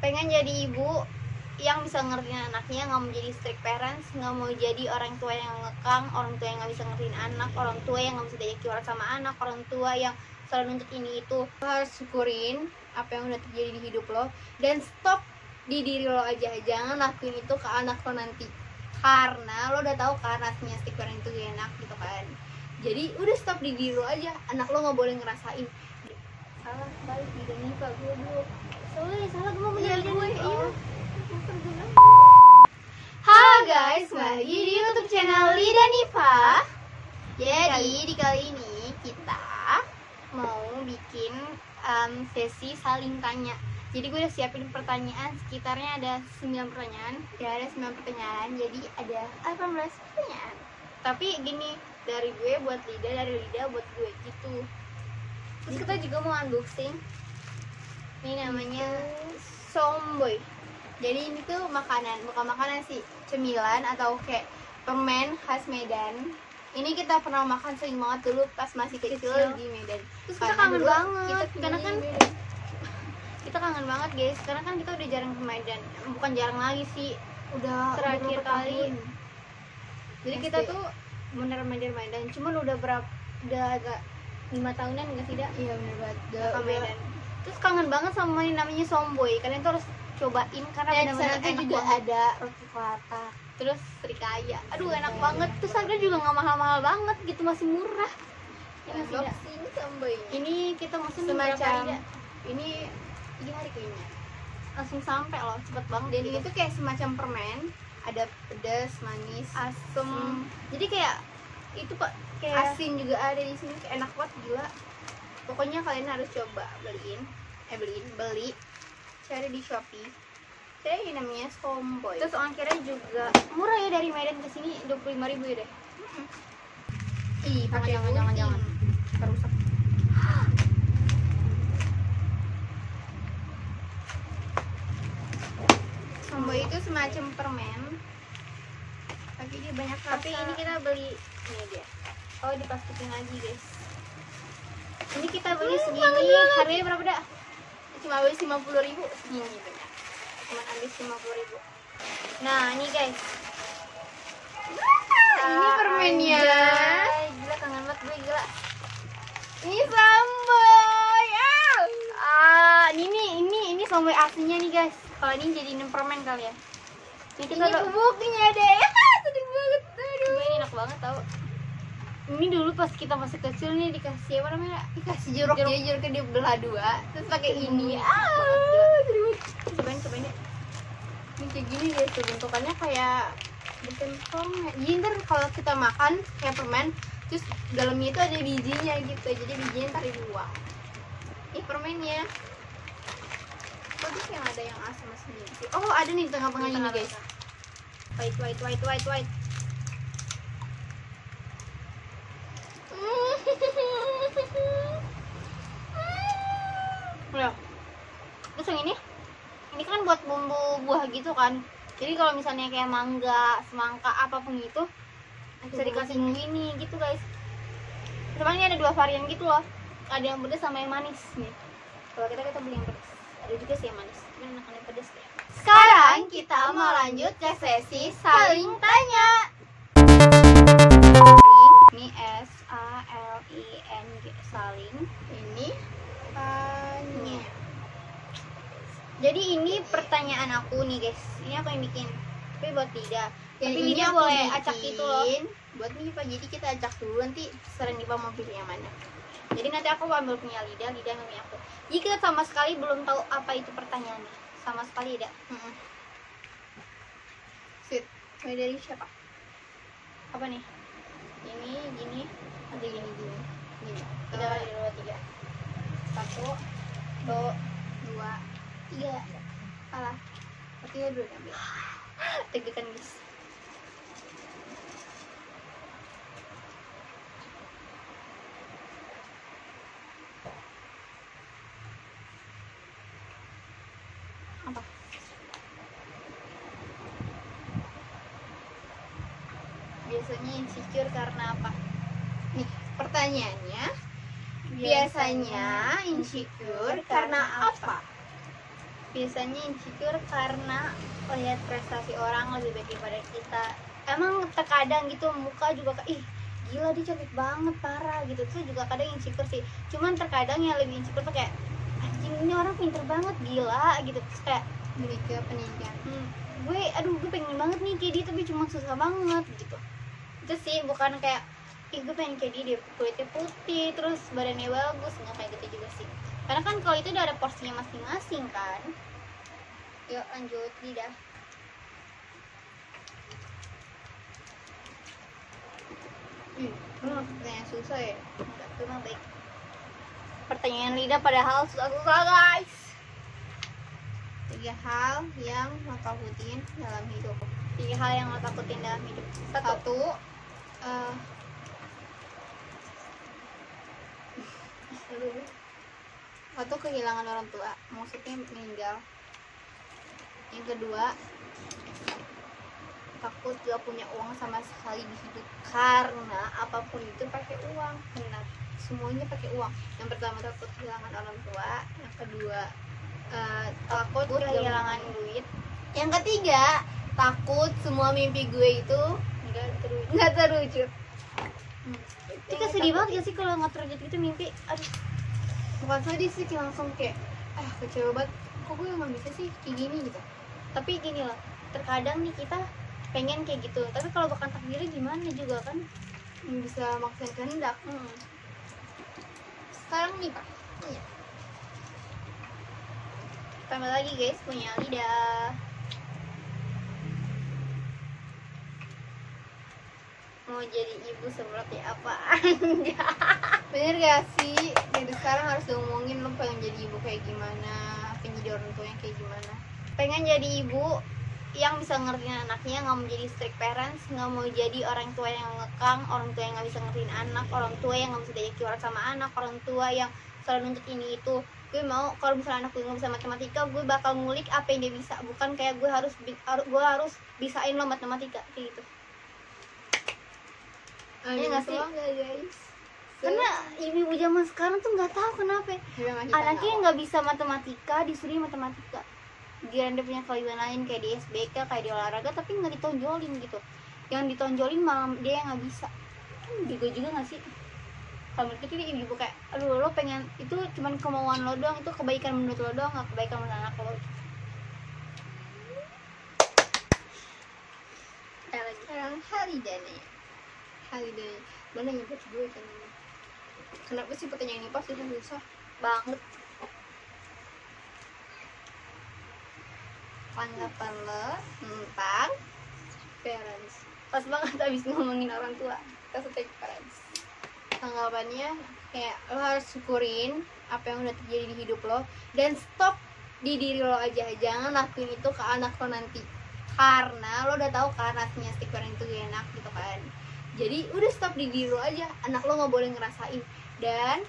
pengen jadi ibu yang bisa ngertiin anaknya, nggak mau jadi strict parents, nggak mau jadi orang tua yang ngekang, orang tua yang nggak bisa ngertiin anak, orang tua yang nggak bisa diajak curhat sama anak, orang tua yang selalu nuntut ini itu. Lo harus syukurin apa yang udah terjadi di hidup lo dan stop di diri lo aja, jangan lakuin itu ke anak lo nanti, karena lo udah tahu kan rasanya strict parent itu gak enak gitu kan. Jadi udah stop di diri lo aja, anak lo nggak boleh ngerasain. Salah balik di Danifa, gue dulu soalnya salah, gue mau menjadi gue. Iya. Halo guys, kembali di YouTube channel Lida Nifa. Jadi di kali ini kita mau bikin sesi saling tanya. Jadi gue udah siapin pertanyaan, sekitarnya ada 9 pertanyaan. Ya ada 9 pertanyaan, jadi ada 18 pertanyaan. Tapi gini, dari gue buat Lida, dari Lida buat gue gitu. Terus kita juga mau unboxing. Ini namanya Somboy. Jadi ini tuh makanan, bukan makanan sih, cemilan atau kayak permen khas Medan. Ini kita pernah makan sering banget dulu pas masih kecil di Medan. Terus kita kangen banget, karena kan kita kangen banget guys, karena kan kita udah jarang ke Medan. Bukan jarang lagi sih, udah terakhir kali. Jadi kita tuh bener Medan, cuman udah agak 5 tahunan enggak sih, Dak? Iya bener banget, ke Medan. Terus kangen banget sama ini namanya Somboy. Kalian tuh harus cobain karena benar-benar enak juga banget. Ada roti kelata, terus serikaya. Aduh enak banget. Terus harga juga nggak mahal-mahal banget gitu, masih murah. Ya nggak sih, ini Somboy. Ini kita mesen semacam ini 3 hari kayaknya. Langsung sampai loh, cepet banget. Dan ini tuh kayak semacam permen, ada pedas, manis, asem. Jadi kayak itu kok kayak asin juga ada di sini, kayak enak banget gila. Pokoknya kalian harus coba beli, cari di Shopee. Jadi ini namanya Somboy. Terus ongkirnya juga murah ya, dari Medan ke sini 25.000 ya deh. Ih, pakai jangan. Rusak. Somboy itu semacam permen. Tapi dia banyak rasa. Tapi ini kita beli ini dia. Oh, diplastikin lagi, guys. Ini kita beli segini, harganya berapa dah? Cuma habis 50.000 segini banyak. Cuma habis 50.000. Nah, ini guys. Ini permennya. Gila, kangen banget gue, gila. Ini Somboy. Ini Somboy aslinya nih, guys. Kalau ini jadiin permen kali ya. Ini bubuknya deh. Sedih banget. Aduh. Ini enak banget tau. Ini dulu pas kita masih kecil nih dikasih apa namanya? Dikasih jeruknya dia belah 2, terus pakai ini. Cobain deh. Ini kayak gini guys, tuh bentukannya kayak benteng. Jadi ntar kalau kita makan kayak permen, terus dalamnya itu ada bijinya gitu. Jadi bijinya ntar dibuang. Ini permennya. Kok dia kayak ada yang asam-asam gitu? Oh ada nih di tengah-tengah ini guys. White. Loh. Terus yang ini kan buat bumbu buah gitu kan. Jadi kalau misalnya kayak mangga, semangka, apapun itu bisa dikasih bumbu ini gitu guys. Sebenarnya ada 2 varian gitu loh. Ada yang pedas sama yang manis nih. Kalau kita beli yang pedas. Ada juga sih yang manis. Ini enakan yang pedas ya. Sekarang kita mau lanjut ke sesi saling tanya. Ini SALING, saling. Ini tanya. Jadi ini pertanyaan aku nih guys. Ini aku yang bikin. Tapi buat Lida. Tapi Lida boleh acak itu loh. Buat Nipa. Jadi kita acak dulu, nanti sering Nipa mau pilih yang mana. Jadi nanti aku ambil punya Lida ambil punya aku. Jika sama sekali belum tahu apa itu pertanyaannya. Sama sekali tidak. Sweet. Mulai dari siapa? Apa nih? Ini gini. Ada gini. 3 kali 2, 3. 1, 2, 3. Salah. 3 dulu ambil. Deg-degan guys. Apa? Biasanya insecure karena apa? Nih, pertanyaannya. Biasanya insecure karena apa? biasanya insecure karena lihat prestasi orang lebih baik daripada kita. Emang terkadang gitu muka juga ih gila dia cantik banget parah gitu tuh juga kadang insecure sih. Cuman terkadang yang lebih insecure tuh kayak anjing ini orang pinter banget gila gitu terus kayak lebih ke pendidikan. gue pengen banget nih kayak dia tapi cuma susah banget gitu. Itu sih bukan kayak gue pengen kayak dia kulitnya putih terus badannya bagus, nggak kayak gitu juga sih. Karena kan kalau itu udah ada porsinya masing-masing kan. Yuk lanjut lidah. Pertanyaan susah ya. Enggak, itu mah baik. Pertanyaan lidah padahal susah-susah guys. 3 hal yang lo takutin dalam hidup. 3 hal yang lo takutin dalam hidup. 1 kehilangan orang tua, maksudnya meninggal. Yang kedua, takut gak punya uang sama sekali di hidup, karena apapun itu pakai uang. Benar, semuanya pakai uang. Yang pertama takut kehilangan orang tua, yang kedua takut Kehilangan duit. yang ketiga takut semua mimpi gue itu nggak terwujud. Itu kayak sedih banget gak sih kalau nggak terwujud gitu mimpi. Aduh, Bukan sedih sih, kayak langsung kayak kecewa banget, kok gue nggak bisa sih kayak gini gitu. tapi gini loh, terkadang nih kita pengen kayak gitu, tapi kalau bukan takdirnya gimana juga kan. Bisa maksain kehendak. Sekarang nih Pak, Iya. Tambah lagi guys, punya lidah. Mau jadi ibu seperti apa? bener gak sih dari sekarang harus ngomongin lo pengen jadi ibu kayak gimana, pengen jadi orang tua yang kayak gimana. Pengen jadi ibu yang bisa ngertiin anaknya, nggak mau jadi strict parents, nggak mau jadi orang tua yang ngekang, orang tua yang nggak bisa ngertiin anak, orang tua yang nggak bisa diajak curhat sama anak, orang tua yang selalu nuntut ini itu. Gue mau kalau misalnya anak gue nggak bisa matematika, gue bakal ngulik apa yang dia bisa, bukan kayak gue harus bisain lo matematika kayak gitu. Iya nggak sih? Guys, Karena ibu-ibu zaman sekarang tuh nggak tahu kenapa anaknya nggak bisa matematika disuruh matematika. Dia punya kelebihan lain kayak di SBK, kayak di olahraga, tapi nggak ditonjolin gitu. Yang ditonjolin malah dia yang nggak bisa. Juga nggak sih? Kalau menurut itu ibu kayak, aduh lo pengen itu cuman kemauan lo doang, itu kebaikan menurut lo doang, nggak kebaikan menurut anak lo. Sekarang Halidane mana nyebut gue kan ini? Kenapa sih pertanyaan ini pas susah Banget. tanggapan lo tentang parents? Pas banget abis ngomongin orang tua. Kita take parents. Tanggapannya kayak lo harus syukurin apa yang udah terjadi di hidup lo dan stop di diri lo aja, jangan lakuin itu ke anak lo nanti, karena lo udah tahu kan rasanya stick parent itu gak enak gitu kan. Jadi udah stop di diri lo aja, anak lo nggak boleh ngerasain. Dan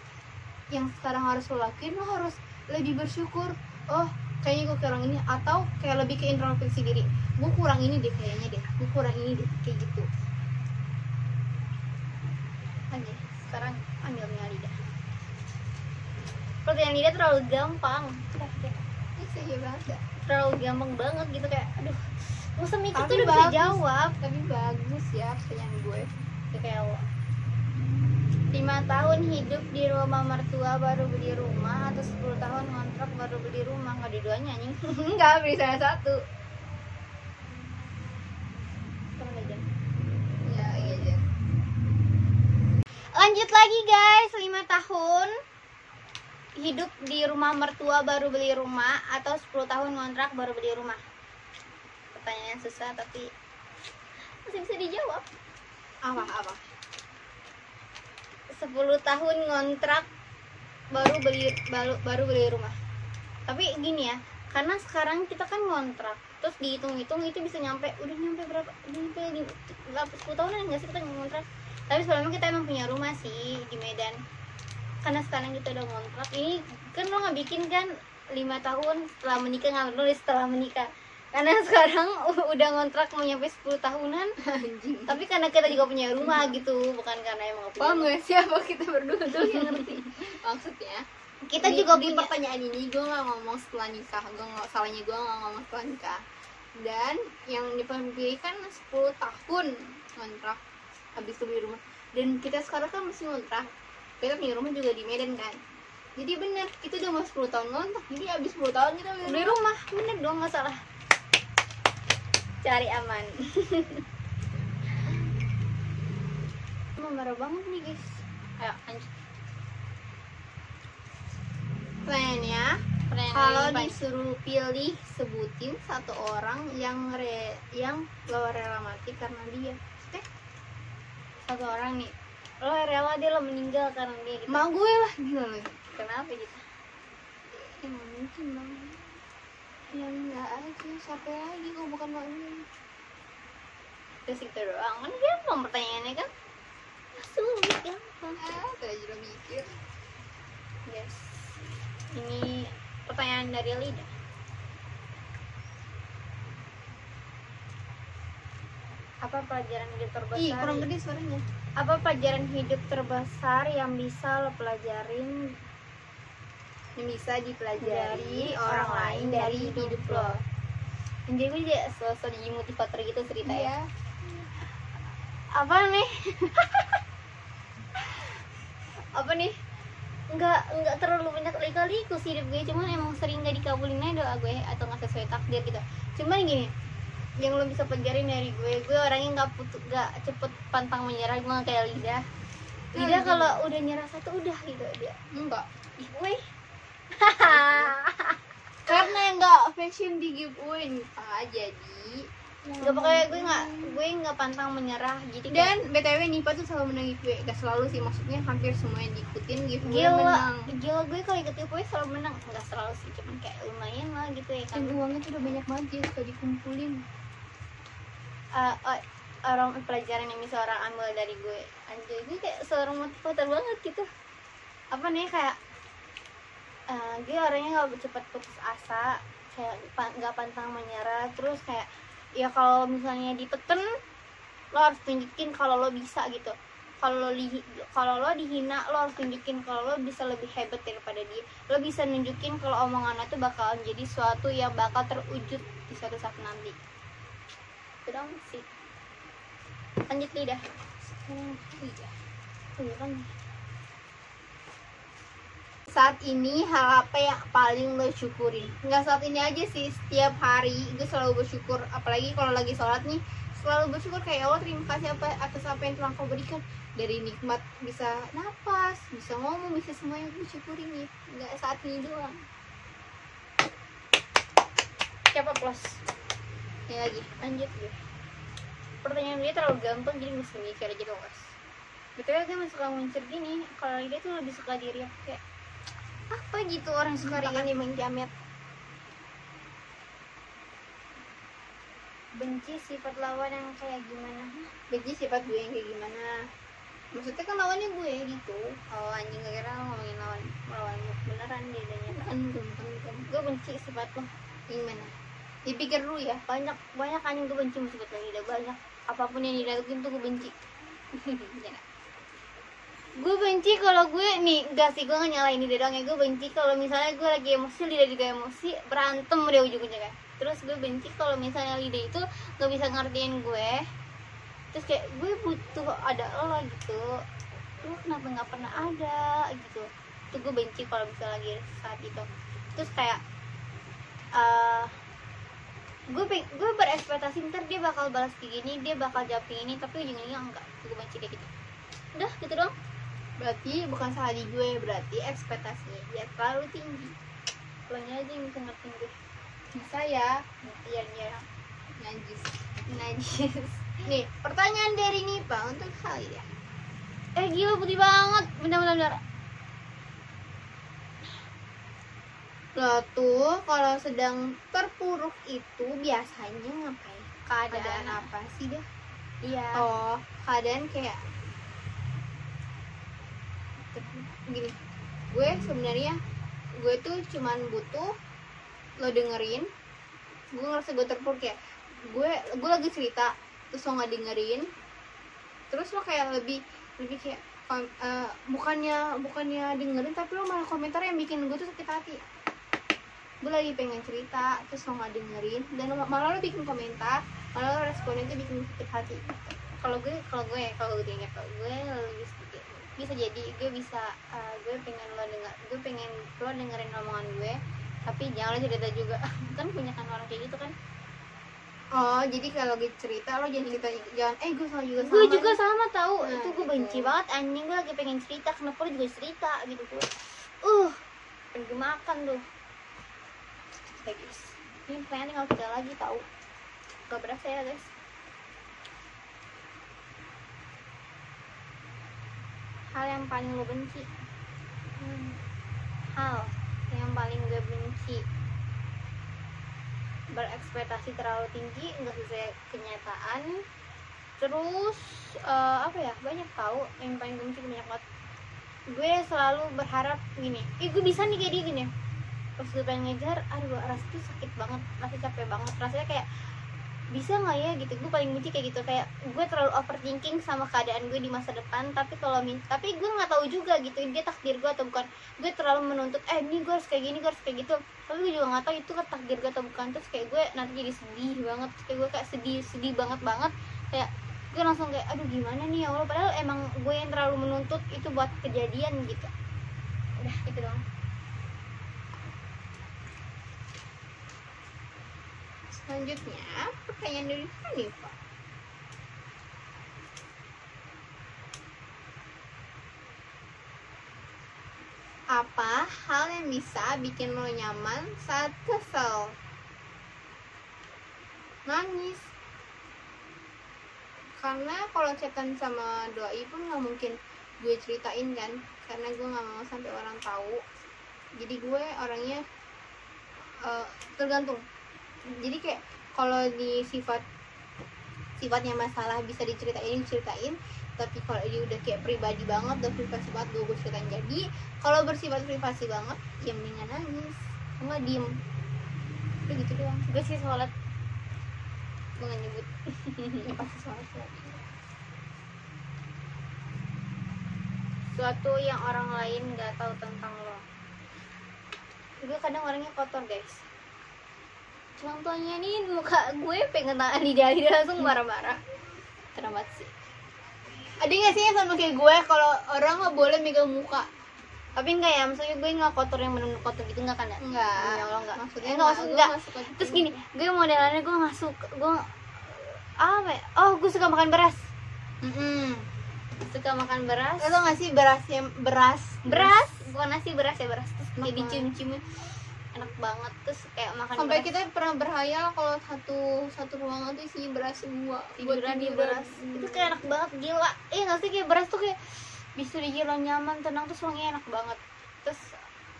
yang sekarang harus lo lakuin, lo harus lebih bersyukur. Oh kayaknya gue kurang ini, atau kayak lebih ke introspeksi diri, gue kurang ini deh kayaknya deh, gue kurang ini deh, kayak gitu Oke, sekarang ambilnya lidah. Pertanyaan lidah terlalu gampang. iya banget. Terlalu gampang banget gitu kayak aduh. Masa mikir Tapi tuh udah bisa bagus. jawab. Tapi bagus ya pertanyaan gue. Kayak 5 tahun hidup di rumah mertua baru beli rumah atau 10 tahun ngontrak baru beli rumah. Nggak dua-duanya anjing. Enggak, beli salah satu. Ya iya Jen. Lanjut lagi guys, 5 tahun hidup di rumah mertua baru beli rumah atau 10 tahun ngontrak baru beli rumah. Pertanyaan susah tapi masih bisa dijawab. Apa 10 tahun ngontrak baru beli rumah. Tapi gini ya, karena sekarang kita kan ngontrak, terus dihitung-hitung itu bisa nyampe berapa? Udah nyampe 10 tahunan nggak sih kita ngontrak? Tapi sebelumnya kita emang punya rumah sih di Medan. Karena sekarang kita udah ngontrak, ini kan lo nggak bikin kan 5 tahun setelah menikah, nggak nulis setelah menikah. Karena sekarang udah ngontrak mau nyampe 10 tahunan. Anjing. Tapi karena kita juga punya rumah gitu, bukan karena emang punya Paham rumah. gak siapa kita berdua tuh yang ngerti maksudnya? Kita Di- juga di punya. pertanyaan ini gue nggak ngomong setelah nikah, gue nggak ngomong setelah nikah. Dan yang dipilih kan 10 tahun kontrak, habis itu beli rumah. Dan kita sekarang kan masih ngontrak, kita punya rumah juga di Medan kan. Jadi bener, kita udah mau 10 tahun ngontrak, jadi habis 10 tahun kita Beli rumah, bener dong, nggak salah. Cari aman. Marah banget nih guys. Ayo lanjut. Pertanyaannya, kalau disuruh pilih sebutin satu orang yang lo rela mati karena dia. Satu orang nih, lo rela dia lo meninggal karena dia gitu. Mau gue lah, gila lo. Kenapa gitu? Ya nggak mungkin bang. Ya enggak aja, siapa lagi kalau bukan mak gue. Terus itu doang kan gampang pertanyaannya kan. Sulit gampang. Saya juga mikir. Yes. Ini pertanyaan dari Lida. Apa pelajaran hidup terbesar? Ih, kurang gede suaranya. Apa pelajaran hidup terbesar yang bisa lo pelajarin, Yang bisa dipelajari dari orang lain dari hidup lo. Jadi gue jadi sosok jadi motivator gitu cerita ya. Iya. Apa nih? Apa nih? Nggak terlalu banyak lika-liku sih hidup gue, cuman emang sering nggak dikabulin aja doa gue atau nggak sesuai takdir gitu. Cuman gini, yang lo bisa pelajarin dari gue orangnya nggak cepet pantang menyerah, gue nggak kayak Lida. Lida kalau udah nyerah satu udah gitu dia. Enggak. Gue Karena enggak fashion di giveaway Nipa, jadi nggak pokoknya gue nggak pantang menyerah. Jadi dan BTW Nipa tuh selalu menang giveaway. Gak selalu sih, maksudnya hampir semua yang diikutin giveaway menang. gila gue kalau ikut giveaway selalu menang, nggak selalu sih, cuman kayak lumayan lah gitu ya kan. Dan uangnya tuh udah banyak banget ya, suka dikumpulin. Orang pelajaran yang bisa orang ambil dari gue, anjay gue kayak seorang motivator banget gitu. Apa nih kayak gue orangnya nggak cepat putus asa, kayak nggak pantang menyerah. Terus kayak ya kalau misalnya ditekan lo harus tunjukin kalau lo bisa gitu. Kalau lo dihina lo harus tunjukin kalau lo bisa lebih hebat daripada dia. Lo bisa nunjukin kalau omongan lo tuh bakal jadi suatu yang bakal terwujud di suatu saat nanti. Itu dong sih. Lanjut Lidah. Iya. Kan Saat ini hal apa yang paling lo syukurin? Nggak saat ini aja sih, setiap hari gue selalu bersyukur. Apalagi kalau lagi sholat nih, selalu bersyukur kayak Allah, terima kasih atas apa yang telah kau berikan. Dari nikmat bisa napas, bisa ngomong, bisa semuanya gue syukurin nih. Nggak saat ini doang. siapa plus? Ya lagi. Lanjut gue. Pertanyaan dia terlalu gampang jadi mesti mikir aja dong guys. Betul gue masih suka muncul gini. Kalau dia tuh lebih suka diri kayak apa gitu, orang suka Makan riak. yang menjamet. Benci sifat lawan yang kayak gimana? Benci sifat gue yang kayak gimana? Maksudnya kan lawannya gue gitu. Oh anjing, gak kira lo ngomongin lawan beneran dia dan nyata. Kan. Gue benci sifat lo. Gimana? Dipikir dulu ya. Banyak anjing gue benci sifat lo. Tidak banyak. Apapun yang dilakuin tuh gue benci. Ya. Gue benci kalau gue nih, enggak sih, gue gak nyalain dia doang ya. Gue benci kalau misalnya gue lagi emosi, Lida juga emosi, berantem deh ujung-ujungnya kan. Terus gue benci kalau misalnya Lida itu gak bisa ngertiin gue. Terus kayak gue butuh ada lo gitu, lo kenapa gak pernah ada gitu. Itu gue benci kalau misalnya lagi saat itu. Terus kayak gue berekspektasi ntar dia bakal balas kayak gini, dia bakal jawab kayak gini, tapi ujung-ujungnya enggak. Gue benci kayak gitu. Udah gitu dong. Berarti bukan salah di gue, berarti ekspektasinya dia terlalu tinggi. Lo aja yang bisa ngertiin gue. Bisa ya. Iya. Najis. Nih, pertanyaan dari Nipa untuk kalian. Gila putih banget. Bentar. Lo tuh kalau sedang terpuruk itu biasanya ngapain? Keadaan apa sih dah? Iya. Oh, keadaan kayak gini. Gue sebenarnya gue tuh cuman butuh lo dengerin. Gue ngerasa gue terpuruk ya. Gue lagi cerita terus lo nggak dengerin. Terus lo kayak lebih kayak bukannya dengerin, tapi lo malah komentar yang bikin gue tuh sakit hati. Gue lagi pengen cerita terus lo nggak dengerin, dan malah lo bikin komentar, malah lo responnya tuh bikin sakit hati. Kalau gue lebih sedikit bisa jadi gue pengen lo dengerin omongan gue, tapi jangan lo cerita juga. Kan punya kan orang kayak gitu kan. Oh, jadi kalau gue cerita lo jangan cerita, jangan gue sama juga sama. Gue juga sama tahu. Nah, itu gue benci gitu. banget anjing, gue lagi pengen cerita kenapa lo juga cerita gitu gue. Pengen gue makan tuh. Ya guys, ini pengen tinggal 3 lagi tahu. Gak berasa ya guys. Hal yang paling lo benci. Hal yang paling gue benci, berekspektasi terlalu tinggi, nggak sesuai kenyataan. Terus banyak tahu yang paling gue benci, banyak banget. Gue selalu berharap gini, gue bisa nih kayak dia gini. Pas gue pengen ngejar, rasanya tuh sakit banget, rasanya capek banget, rasanya kayak bisa nggak ya gitu. Gue paling benci kayak gitu, kayak gue terlalu overthinking sama keadaan gue di masa depan. Tapi gue nggak tahu juga gitu dia takdir gue atau bukan. Gue terlalu menuntut ini gue harus kayak gini, gue harus kayak gitu, tapi gue juga nggak tahu itu kan takdir gue atau bukan. Terus kayak gue nanti jadi sedih banget, kayak gue kayak sedih banget kayak gue langsung kayak aduh gimana nih ya Allah, padahal emang gue yang terlalu menuntut itu buat kejadian gitu. Udah itu doang. Selanjutnya pertanyaan dari Hanifah. Apa hal yang bisa bikin lo nyaman saat kesel? Nangis. Karena kalau chatan sama doi pun nggak mungkin gue ceritain kan, karena gue nggak mau sampai orang tahu. Jadi gue orangnya tergantung. Jadi kayak kalau di sifatnya masalah bisa diceritain, tapi kalau dia udah kayak pribadi banget, udah privasi banget, gue ceritain. Jadi kalau bersifat privasi banget ya mendingan nangis, nggak diem, udah gitu doang. Gue sih sholat, gue nggak nyebut. Ya pasti sholat. Suatu yang orang lain nggak tahu tentang lo. Gue kadang orangnya kotor guys. Contohnya nih muka gue pengen tangan lidah langsung marah-marah. Teramat sih. Ada nggak sih yang sama kayak gue, kalau orang nggak boleh megang muka? Tapi enggak ya, maksudnya gue nggak kotor yang benar-benar kotor gitu, nggak kan ya? Enggak. Ya Allah nggak. Maksudnya enggak. Terus gini, gue modelannya gue nggak suka, gue suka makan beras. Suka makan beras. Lo tau nggak sih beras Bukan nasi, beras ya, beras. Terus kayak dicium-cium enak banget. Terus kayak makan sampai beras. kita pernah berhayal kalau satu ruangan tuh isinya beras semua, Tiduran di beras. Itu kayak enak banget, gila. Nggak sih, kayak beras tuh kayak bisa dihilang nyaman, tenang, tuh wanginya enak banget. Terus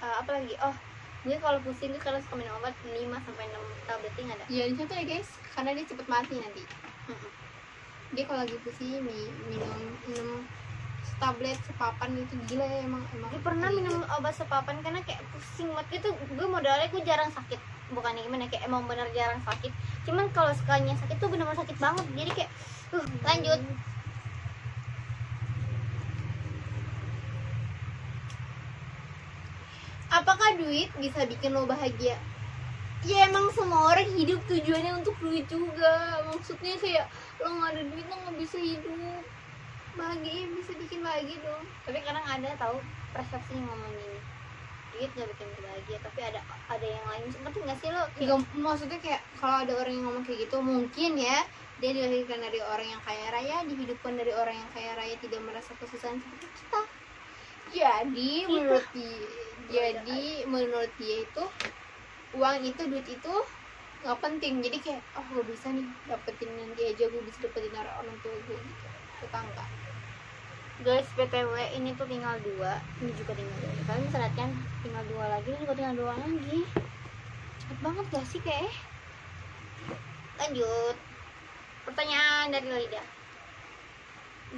apa lagi? Gue kalau pusing gue kalau suka minum obat 5-6 tableting ada. Ya di situ ya guys, karena dia cepet mati nanti. Dia kalau lagi pusing minum tablet sepapan itu gila ya, emang gue pernah minum obat sepapan karena kayak pusing banget gitu. Gue modalnya gue jarang sakit, bukannya gimana, kayak emang bener jarang sakit. Cuman kalau sekalinya sakit tuh bener-bener sakit banget. Jadi kayak lanjut. Apakah duit bisa bikin lo bahagia? Ya emang semua orang hidup tujuannya untuk duit juga. Maksudnya kayak lo nggak ada duit lo nggak bisa hidup bahagia. Bisa bikin bahagia dong. Tapi kadang ada tahu persepsi ngomong gini, duit gak bikin bahagia, tapi ada yang lain. Seperti nggak sih lo? Kayak, maksudnya kayak kalau ada orang yang ngomong kayak gitu, mungkin ya dia dilahirkan dari orang yang kaya raya, dihidupkan dari orang yang kaya raya, tidak merasa kesusahan seperti kita. Jadi menurut dia itu uang itu, duit itu nggak penting. Jadi kayak gue bisa nih dapetin nanti aja, gue bisa dapetin orang tua gue gitu, tetangga. Guys, BTW ini tuh tinggal 2. Ini juga tinggal 2. Kalian bisa lihat kan, tinggal 2 lagi, ini juga tinggal 2 lagi. Cepet banget gak sih kayak? Lanjut. Pertanyaan dari Lida.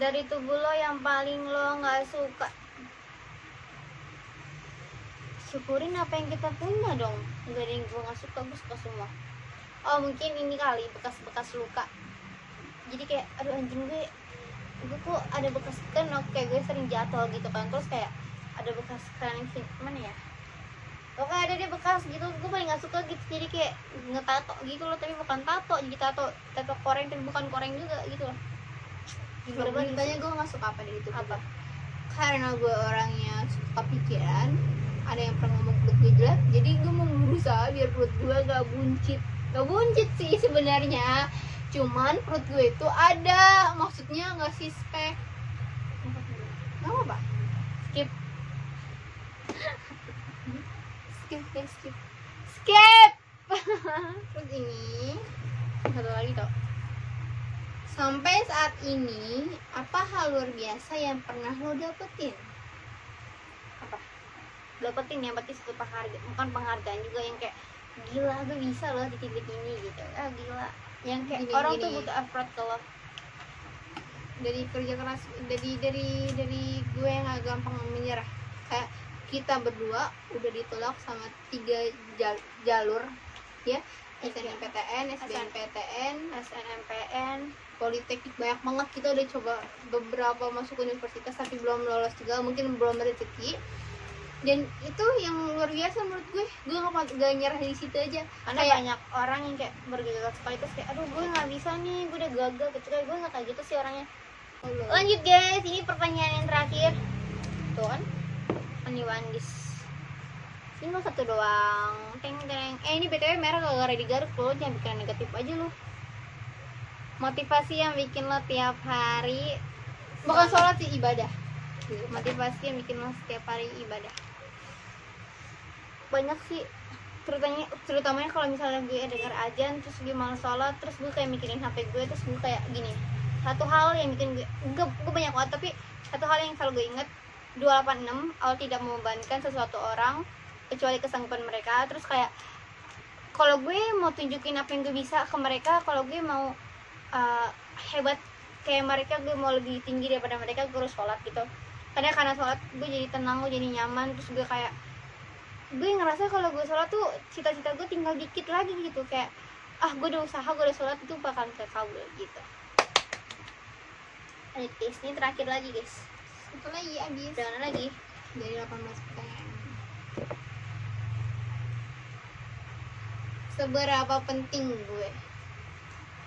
Dari tubuh lo yang paling lo gak suka. Syukurin apa yang kita punya dong. Gak ada yang gue gak suka, gue suka semua. Mungkin ini kali bekas-bekas luka. Jadi kayak aduh anjing, gue gue kok ada bekas kan, kayak gue sering jatuh gitu kan, terus kayak ada bekas keran mana ya, pokoknya ada deh bekas gitu. Gue paling nggak suka gitu, jadi kayak ngetato gitu loh, tapi bukan tato, jadi tato koreng tapi bukan koreng juga gitu loh. Sebenarnya gue nggak suka apa dari itu apa, karena gue orangnya suka pikiran. Ada yang pernah ngomong perut gue jelek, jadi gue mau berusaha biar perut gue gak buncit sih sebenarnya, cuman perut gue itu ada, maksudnya nggak six pack. Nggak apa, skip terus ini satu lagi toh. Sampai saat ini, apa hal luar biasa yang pernah lo dapetin? Apa dapetin yang berarti satu penghargaan, bukan penghargaan juga, yang kayak gila gue bisa loh di titik ini gitu, gila, yang kayak Gini, orang gini. tuh butuh effort kalau Dari kerja keras, dari gue yang gak gampang menyerah. Kayak kita berdua udah ditolak sama 3 jalur ya, SNMPTN, SNMPN, Politeknik, banyak banget. Kita udah coba beberapa masuk universitas tapi belum lolos juga, mungkin belum rezeki. Dan itu yang luar biasa menurut gue gak nyerah di situ aja. karena Kayak banyak orang yang kayak bergagal sekali terus kayak aduh gue nggak bisa nih, gue udah gagal gitu. Kayak gue nggak kayak gitu sih orangnya. Lanjut guys, ini pertanyaan yang terakhir tuh kan, Ani Wandis tinggal satu doang, teng. Ini BTW merah gara-gara digaruk lo, jangan bikin negatif aja lo. Motivasi yang bikin lo tiap hari, bukan sholat sih, ibadah. motivasi yang bikin lo setiap hari ibadah. Banyak sih, terutamanya kalau misalnya gue dengar ajan terus gue malas sholat, terus gue kayak mikirin HP gue, terus gue kayak gini, satu hal yang bikin gue banyak banget, tapi satu hal yang selalu gue inget, 286, Allah tidak membebankan sesuatu orang kecuali kesanggupan mereka. Terus kayak kalau gue mau tunjukin apa yang gue bisa ke mereka, kalau gue mau hebat kayak mereka, gue mau lebih tinggi daripada mereka, gue harus sholat gitu. Karena sholat gue jadi tenang, gue jadi nyaman. Terus gue kayak gue ngerasa kalau gue sholat tuh cita-cita gue tinggal dikit lagi gitu, kayak gue udah usaha, gue udah sholat, itu bakal kekabul gitu. Ini guys, ini terakhir lagi guys, Itu lagi abis. jangan lagi. Dari 18 pertanyaan. Seberapa penting gue?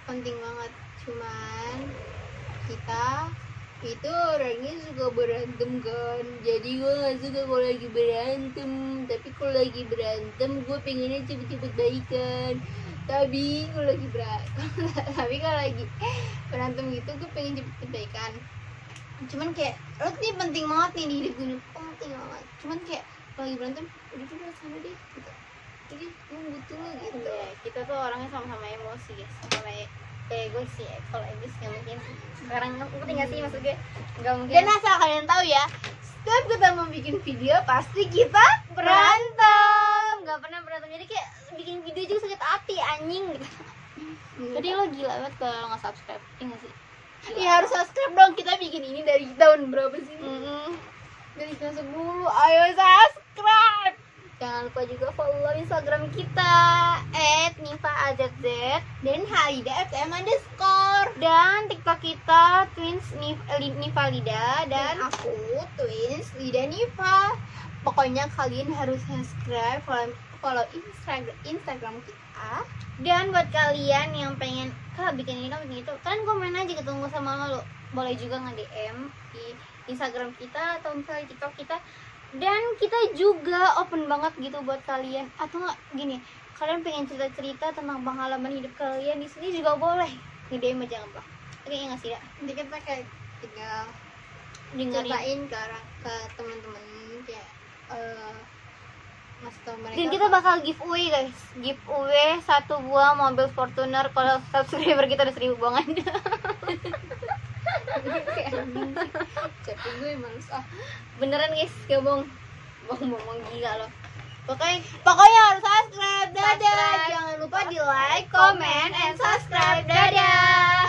Penting banget. Cuman kita itu orangnya suka berantem kan, jadi gue gak suka kalau lagi berantem. Tapi kalau lagi berantem gue pengennya cepet-cepet baikan. Tapi kalau lagi berantem gitu gue pengen cepet-cepet baikan. Cuman kayak lo nih penting banget nih di hidup gue, penting banget. Cuman kayak kalau lagi berantem udah juga sana deh gitu, jadi gue butuh lo gitu. Iya, kita tuh orangnya sama-sama emosi guys, sama kayak gue sih. Kalau Egis nggak mungkin sekarang, ngerti nggak sih maksud gue, nggak mungkin. Dan asal kalian tahu ya, setiap kita mau bikin video pasti kita berantem. nggak pernah berantem, jadi kayak bikin video juga sakit hati anjing gitu. Jadi lo gila banget kalau lo nggak subscribe, iya nggak sih? Ya harus subscribe dong, kita bikin ini dari tahun berapa sih? Dari kelas 10, ayo subscribe. Jangan lupa juga follow Instagram kita @nifa_azz Dan Halida_fm_. dan TikTok kita Twins Nifa Lida, Dan aku Twins Lida Nifa. Pokoknya kalian harus subscribe, follow Instagram kita. dan buat kalian yang pengen bikin ini dong, bikin itu, kalian komen aja, ketemu sama lo. Boleh juga nge-DM di Instagram kita atau misalnya TikTok kita. Dan kita juga open banget gitu buat kalian, atau nggak gini, kalian pengen cerita-cerita tentang pengalaman hidup kalian di sini juga boleh, nge-DM aja nggak apa. Oke, ya nggak sih ya? Nanti kita kayak tinggal Dengerin. ceritain ke teman-teman kayak ngasih tau mereka. Dan kita bakal giveaway guys, giveaway 1 buah mobil Fortuner kalau subscriber kita ada 1000 buangan. Kayak anjing sih. Capek gue males Beneran guys, gak bohong gila loh. Pokoknya harus subscribe. Dadah. Subscribe. Jangan lupa di like, comment, and subscribe. Dadah.